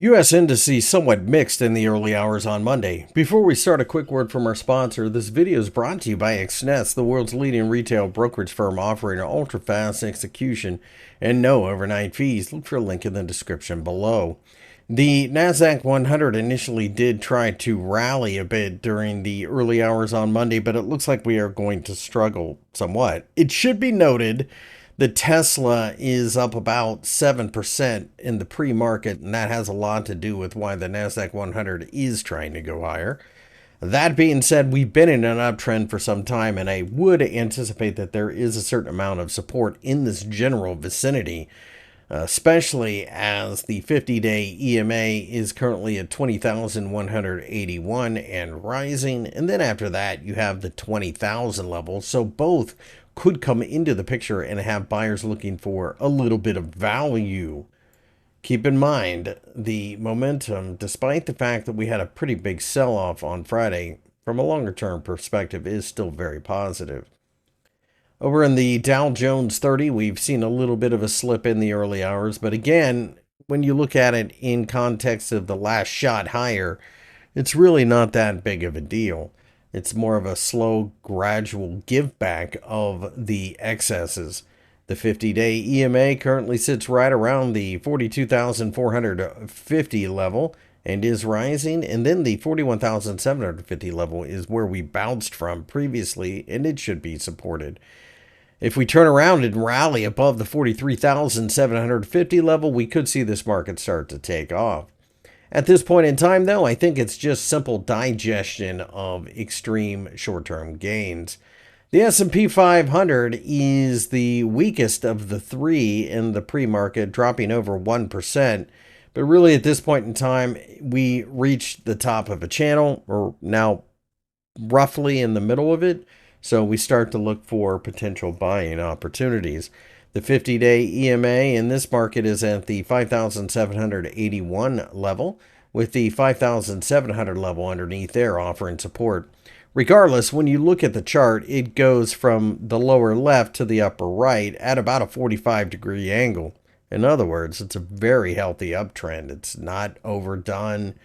U.S. indices somewhat mixed in the early hours on Monday. Before we start, a quick word from our sponsor. This video is brought to you by XNets, the world's leading retail brokerage firm offering ultra-fast execution and no overnight fees. Look for a link in the description below. The Nasdaq 100 initially did try to rally a bit during the early hours on Monday, but it looks like we are going to struggle somewhat. It should be noted the Tesla is up about 7% in the pre-market, and that has a lot to do with why the Nasdaq 100 is trying to go higher. That being said, we've been in an uptrend for some time, and I would anticipate that there is a certain amount of support in this general vicinity, especially as the 50-day EMA is currently at 20,181 and rising. And then after that, you have the 20,000 level. So both could come into the picture and have buyers looking for a little bit of value. Keep in mind the momentum, despite the fact that we had a pretty big sell-off on Friday, from a longer-term perspective, is still very positive. Over in the Dow Jones 30, we've seen a little bit of a slip in the early hours, but again, when you look at it in context of the last shot higher, it's really not that big of a deal. It's more of a slow, gradual give back of the excesses. The 50-day EMA currently sits right around the 42,450 level and is rising. And then the 41,750 level is where we bounced from previously, and it should be supported. If we turn around and rally above the 43,750 level, we could see this market start to take off. At this point in time, though, I think it's just simple digestion of extreme short-term gains. The S&P 500 is the weakest of the three in the pre-market, dropping over 1%. But really, at this point in time, we reached the top of a channel. We're now roughly in the middle of it. So we start to look for potential buying opportunities. The 50-day EMA in this market is at the 5,781 level, with the 5,700 level underneath there offering support. Regardless, when you look at the chart, it goes from the lower left to the upper right at about a 45-degree angle. In other words, it's a very healthy uptrend. It's not overdone.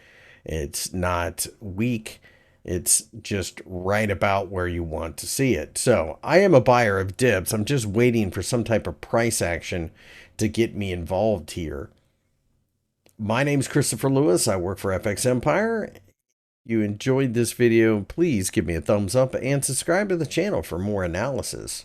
It's not weak. It's just right about where you want to see it. So I am a buyer of dips. I'm just waiting for some type of price action to get me involved here. My name is Christopher Lewis. I work for FXEmpire. If you enjoyed this video, please give me a thumbs up and subscribe to the channel for more analysis.